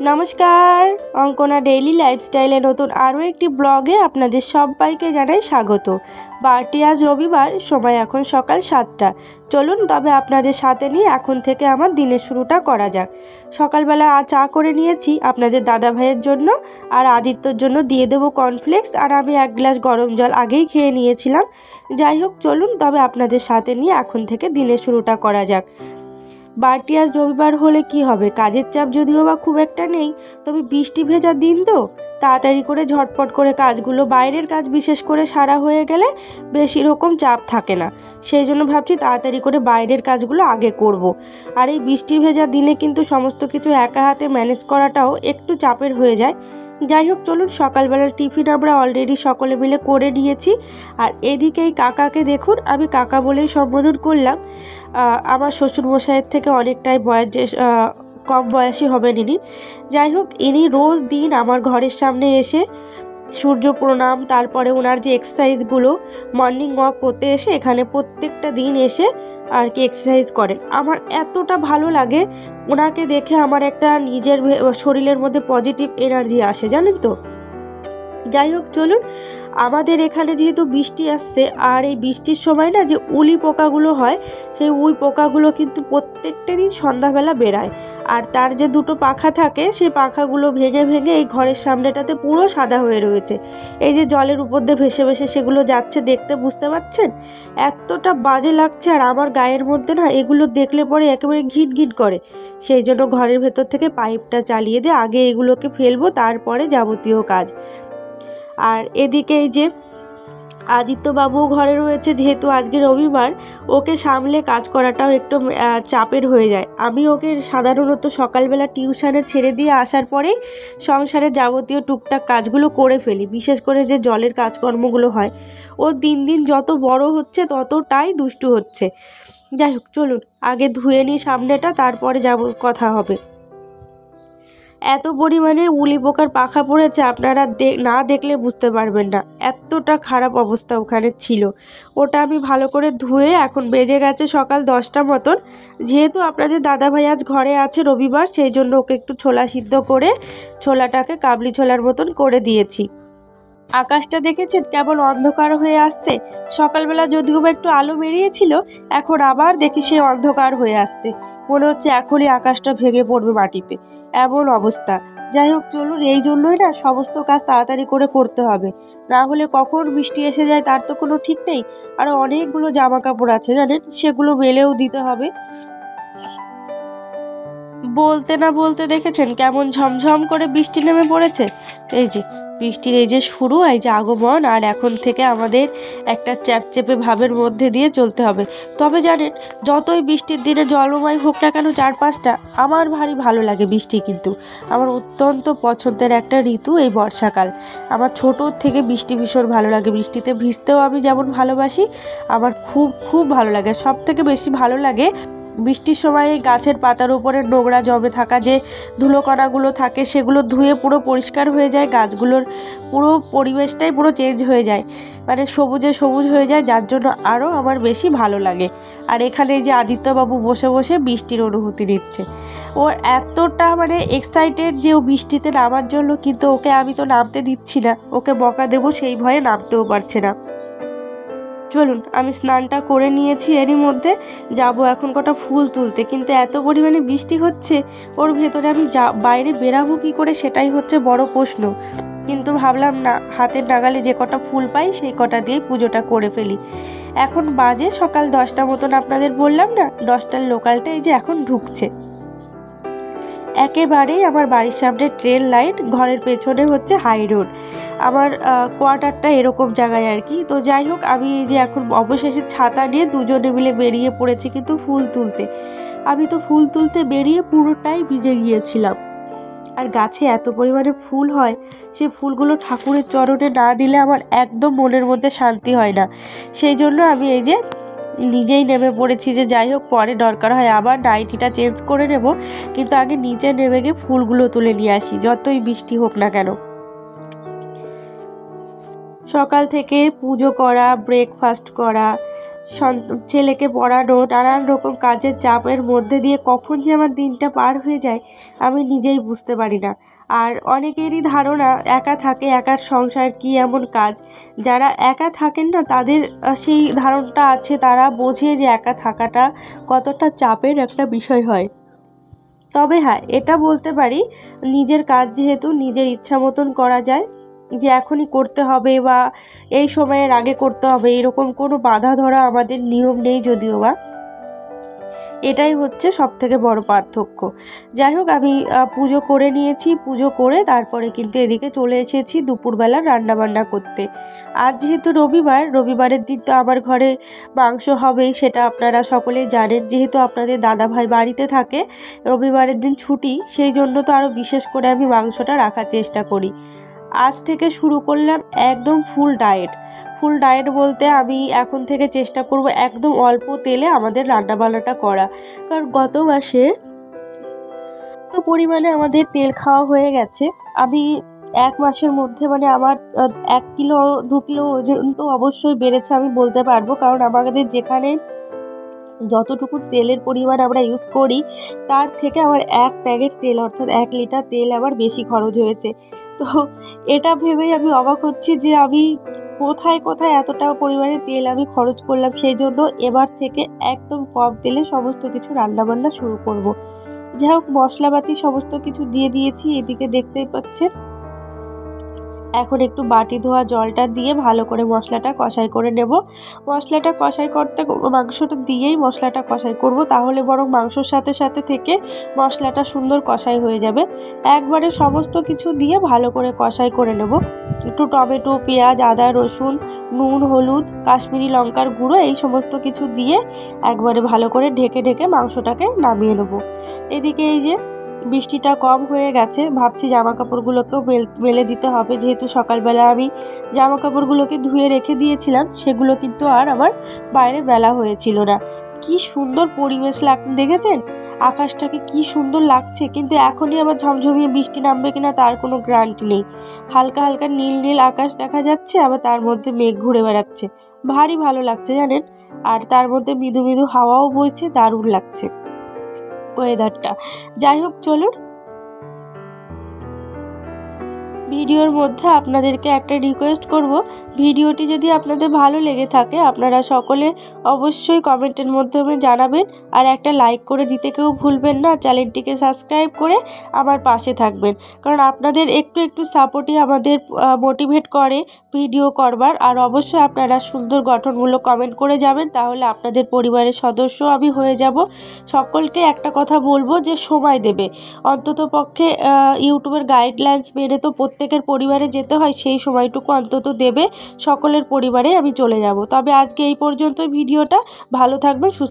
নমস্কার, অঙ্কনা ডেইলি লাইফস্টাইলে নতুন আরও একটি ব্লগে আপনাদের সবাইকে জানাই স্বাগত। বারটি আজ রবিবার, সময় এখন সকাল 7টা। চলুন তবে আপনাদের সাথে নিয়ে এখন থেকে আমার দিনের শুরুটা করা যাক। সকালবেলা চা করে নিয়েছি আপনাদের দাদা ভাইয়ের জন্য, আর আদিত্যর জন্য দিয়ে দেবো কর্নফ্লেক্স, আর আমি 1 গ্লাস গরম জল আগেই খেয়ে নিয়েছিলাম। যাই হোক, চলুন তবে আপনাদের সাথে নিয়ে এখন থেকে দিনের শুরুটা করা যাক। বারটি আজ রবিবার হলে কি হবে, কাজের চাপ যদিও বা খুব একটা নেই, তবে বৃষ্টি ভেজা দিন তো তাড়াতাড়ি করে ঝটপট করে কাজগুলো, বাইরের কাজ বিশেষ করে সারা হয়ে গেলে বেশি রকম চাপ থাকে না। সেই জন্য ভাবছি তাড়াতাড়ি করে বাইরের কাজগুলো আগে করব। আর এই বৃষ্টি ভেজা দিনে কিন্তু সমস্ত কিছু একা হাতে ম্যানেজ করাটাও একটু চাপের হয়ে যায়। যাই হোক, চলুন সকালবেলার টিফিন আমরা অলরেডি সকলে মিলে করে নিয়েছি। আর এদিকে এই কাকাকে দেখুন, আমি কাকা বলেই সম্বোধন করলাম। আমার শ্বশুরমশাইয়ের থেকে অনেকটাই কম বয়সী হবেন ইনি। যাই হোক, ইনি রোজ দিন আমার ঘরের সামনে এসে সূর্য প্রণাম, তারপরে ওনার যে এক্সারসাইজগুলো, মর্নিং ওয়াক করতে এসে এখানে প্রত্যেকটা দিন এসে আর কি এক্সারসাইজ করেন। আমার এতটা ভালো লাগে ওনাকে দেখে, আমার একটা নিজের শরীরের মধ্যে পজিটিভ এনার্জি আসে, জানেন তো। যাই হোক, চলুন, আমাদের এখানে যেহেতু বৃষ্টি আসছে, আর এই বৃষ্টির সময় না যে উলি পোকাগুলো হয়, সেই উই পোকাগুলো কিন্তু প্রত্যেকটা দিন সন্ধ্যাবেলা বেরায়। আর তার যে দুটো পাখা থাকে, সেই পাখাগুলো ভেঙে ভেঙে এই ঘরের সামনেটাতে পুরো সাদা হয়ে রয়েছে। এই যে জলের উপর দিয়ে ভেসে ভেসে সেগুলো যাচ্ছে, দেখতে বুঝতে পারছেন এতটা বাজে লাগছে। আর আমার গায়ের মধ্যে না এগুলো দেখলে পরে একেবারে ঘিন ঘিন করে। সেই জন্য ঘরের ভেতর থেকে পাইপটা চালিয়ে দিয়ে আগে এগুলোকে ফেলবো, তারপরে যাবতীয় কাজ। আর এদিকে এই যে আদিত্যবাবু ঘরে রয়েছে, যেহেতু আজকে রবিবার, ওকে সামলে কাজ করাটাও একটু চাপের হয়ে যায়। আমি ওকে সাধারণত সকালবেলা টিউশনে ছেড়ে দিয়ে আসার পরেই সংসারের যাবতীয় টুকটাক কাজগুলো করে ফেলি, বিশেষ করে যে জলের কাজকর্মগুলো হয়। ও দিন দিন যত বড় হচ্ছে ততটাই দুষ্টু হচ্ছে। যাই হোক, চলুন আগে ধুয়ে নিই সামনেটা, তারপরে কথা হবে। এত পরিমাণে উলি পোকার পাখা পড়েছে, আপনারা না দেখলে বুঝতে পারবেন না, এতটা খারাপ অবস্থা ওখানে ছিল। ওটা আমি ভালো করে ধুয়ে, এখন বেজে গেছে সকাল 10টা মতন। যেহেতু আপনাদের দাদাভাই আজ ঘরে আছে রবিবার, সেই জন্য ওকে একটু ছোলা সিদ্ধ করে ছোলাটাকে কাবলি ছোলার মতন করে দিয়েছি। আকাশটা দেখেছেন কেবল অন্ধকার হয়ে আসছে। সকালবেলা যদিও বা একটু আলো বেরিয়েছিল, এখন আবার দেখি সে অন্ধকার হয়ে আসছে। মনে হচ্ছে এখনই আকাশটা ভেঙে পড়বে মাটিতে, এমন অবস্থা। যাই হোক, চলুন, এই জন্যই না সমস্ত কাজ তাড়াতাড়ি করে করতে হবে, না হলে কখন বৃষ্টি এসে যায় তার তো কোনো ঠিক নেই। আরও অনেকগুলো জামা কাপড় আছে জানেন, সেগুলো মেলেও দিতে হবে। বলতে না বলতে দেখেছেন কেমন ঝমঝম করে বৃষ্টি নেমে পড়েছে। এই যে বৃষ্টির এই যে শুরু, এই যে আগমন, আর এখন থেকে আমাদের একটা চ্যাপচ্যাপে ভাবের মধ্যে দিয়ে চলতে হবে। তবে জানেন, যতই বৃষ্টির দিনে জলময় হোক না কেন চারপাশটা, আমার ভারী ভালো লাগে বৃষ্টি। কিন্তু আমার অত্যন্ত পছন্দের একটা ঋতু এই বর্ষাকাল। আমার ছোটোর থেকে বৃষ্টি ভীষণ ভালো লাগে। বৃষ্টিতে ভিজতেও আমি যেমন ভালোবাসি, আমার খুব খুব ভালো লাগে। সব থেকে বেশি ভালো লাগে বৃষ্টির সময় গাছের পাতার উপরে নোংরা জমে থাকা যে ধুলোকণাগুলো থাকে, সেগুলো ধুয়ে পুরো পরিষ্কার হয়ে যায়, গাছগুলোর পুরো পরিবেশটাই পুরো চেঞ্জ হয়ে যায়, মানে সবুজে সবুজ হয়ে যায়, যার জন্য আরও আমার বেশি ভালো লাগে। আর এখানে যে আদিত্যবাবু বসে বসে বৃষ্টির অনুভূতি নিচ্ছে, ওর এতটা মানে এক্সাইটেড যে ও বৃষ্টিতে নামার জন্য, কিন্তু ওকে আমি তো নামতে দিচ্ছি না, ওকে বকা দেবো সেই ভয়ে নামতেও পারছে না। চলুন, আমি স্নানটা করে নিয়েছি, এরই মধ্যে যাব এখন কটা ফুল তুলতে। কিন্তু এত পরিমাণে বৃষ্টি হচ্ছে, ওর ভেতরে আমি বাইরে বেরাবো কী করে, সেটাই হচ্ছে বড় প্রশ্ন। কিন্তু ভাবলাম না, হাতের নাগালে যে কটা ফুল পাই সেই কটা দিয়েই পুজোটা করে ফেলি। এখন বাজে সকাল 10টা মতন, আপনাদের বললাম না 10টার লোকালটা এই যে এখন ঢুকছে। একেবারেই আমার বাড়ির সামনে ট্রেন লাইন, ঘরের পেছনে হচ্ছে হাই রোড। আমার কোয়ার্টারটা এরকম জায়গায় আর কি। তো যাই হোক, আমি এই যে এখন অবশেষে ছাতা নিয়ে দুজনে মিলে বেরিয়ে পড়েছি কিন্তু ফুল তুলতে। আমি তো ফুল তুলতে বেরিয়ে পুরোটাই ভিজে গিয়েছিলাম। আর গাছে এত পরিমাণে ফুল হয়, সে ফুলগুলো ঠাকুরের চরণে না দিলে আমার একদম মনের মধ্যে শান্তি হয় না। সেই জন্য আমি এই যে নিজেই নেমে পড়েছি, যে যাই হোক পরে দরকার হয় আবার নাইটিটা চেঞ্জ করে নেব, কিন্তু আগে নিচে নেমে গিয়ে ফুলগুলো তুলে নিয়ে আসি, যতই বৃষ্টি হোক না কেন। সকাল থেকে পুজো করা, ব্রেকফাস্ট করা, ছেলেকে পড়ানো, নানান রকম কাজের চাপের মধ্যে দিয়ে কখন যে আমার দিনটা পার হয়ে যায় আমি নিজেই বুঝতে পারি না। আর অনেকেরই ধারণা একা থাকে, একার সংসার কি এমন কাজ। যারা একা থাকেন না তাদের সেই ধারণাটা আছে, তারা বোঝে যে একা থাকাটা কতটা চাপের একটা বিষয় হয়। তবে হ্যাঁ, এটা বলতে পারি নিজের কাজ যেহেতু নিজের ইচ্ছা মতন করা যায়, যে এখনই করতে হবে বা এই সময়ের আগে করতে হবে এরকম কোনো বাধা ধরা আমাদের নিয়ম নেই যদিও বা, এটাই হচ্ছে সবথেকে বড় পার্থক্য। যাই হোক, আমি পুজো করে নিয়েছি, পুজো করে তারপরে কিন্তু এদিকে চলে এসেছি দুপুরবেলা রান্নাবান্না করতে। আজ যেহেতু রবিবারের দিন তো আমার ঘরে মাংস হবেই, সেটা আপনারা সকলেই জানেন। যেহেতু আপনাদের দাদাভাই বাড়িতে থাকে, রবিবারের দিন ছুটি, সেই জন্য তো আরও বিশেষ করে আমি মাংসটা রাখার চেষ্টা করি। আজ থেকে শুরু করলাম একদম ফুল ডায়েট বলতে আমি এখন থেকে চেষ্টা করব একদম অল্প তেলে আমাদের রান্নাবান্নাটা করা। কারণ গত মাসে তো পরিমাণে আমাদের তেল খাওয়া হয়ে গেছে। আমি এক মাসের মধ্যে মানে আমার 1 কিলো 2 কিলো ওজন তো অবশ্যই বেড়েছে আমি বলতে পারবো। কারণ আমাদের যেখানে যতটুকু তেলের পরিমাণ আমরা ইউজ করি তার থেকে আমার 1 প্যাকেট তেল অর্থাৎ 1 লিটার তেল আবার বেশি খরচ হয়েছে। তো এটা ভেবেই আমি অবাক হচ্ছি যে আমি কোথায় এতটা পরিমাণে তেল আমি খরচ করলাম। সেই জন্য এবার থেকে একদম কম তেলে সমস্ত কিছু রান্নাবান্না শুরু করব। যাই হোক, মশলাপাতি সমস্ত কিছু দিয়ে দিয়েছি, এদিকে দেখতেই পাচ্ছেন। এখন একটু বাটি ধোয়া জলটা দিয়ে ভালো করে মশলাটা কষাই করে নেব। মশলাটা কষাই করতে মাংসটা দিয়েই মশলাটা কষাই করব, তাহলে বরং মাংসর সাথে সাথে থেকে মশলাটা সুন্দর কষাই হয়ে যাবে। একবারে সমস্ত কিছু দিয়ে ভালো করে কষাই করে নেব। একটু টমেটো, পেঁয়াজ, আদা, রসুন, নুন, হলুদ, কাশ্মীরি লঙ্কার গুঁড়ো এই সমস্ত কিছু দিয়ে একবারে ভালো করে ঢেকে মাংসটাকে নামিয়ে নেব। এদিকে এই যে বৃষ্টিটা কম হয়ে গেছে, ভাবছি জামা কাপড়গুলোকেও মেলে দিতে হবে। যেহেতু সকালবেলা আমি জামা কাপড়গুলোকে ধুয়ে রেখে দিয়েছিলাম, সেগুলো কিন্তু আর আমার বাইরে মেলা হয়েছিল না। কি সুন্দর পরিবেশ দেখেছেন আকাশটাকে, কি সুন্দর লাগছে। কিন্তু এখনই আবার ঝমঝমিয়ে বৃষ্টি নামবে কিনা তার কোনো গ্যারান্টি নেই। হালকা হালকা নীল আকাশ দেখা যাচ্ছে, আবার তার মধ্যে মেঘ ঘুরে বেড়াচ্ছে। ভারী ভালো লাগছে জানেন। আর তার মধ্যে মৃদু মৃদু হাওয়াও বইছে, দারুণ লাগছে ওয়েদারটা। যাই হোক, চলুন ভিডিওর মধ্যে আপনাদেরকে একটা রিকোয়েস্ট করব, ভিডিওটি যদি আপনাদের ভালো লেগে থাকে আপনারা সকলে অবশ্যই কমেন্টের মাধ্যমে জানাবেন, আর একটা লাইক করে দিতে কেউ ভুলবেন না। চ্যানেলটিকে সাবস্ক্রাইব করে আমার পাশে থাকবেন, কারণ আপনাদের একটু সাপোর্টই আমাদের মোটিভেট করে ভিডিও করবার। আর অবশ্যই আপনারা সুন্দর গঠনমূলক কমেন্ট করে যাবেন, তাহলে আপনাদের পরিবারের সদস্য আমি হয়ে যাব। সকলকে একটা কথা বলবো যে সময় দেবে, অন্তত পক্ষে ইউটিউবের গাইডলাইন্স মেনে তো প্রত্যেকের পরিবারে যেতে হয়, সেই সময়টুকু অন্তত দেবে। সকলের পরিবারে আমি চলে যাব। তবে আজকে এই পর্যন্ত ভিডিওটা। ভালো থাকবেন, সুস্থ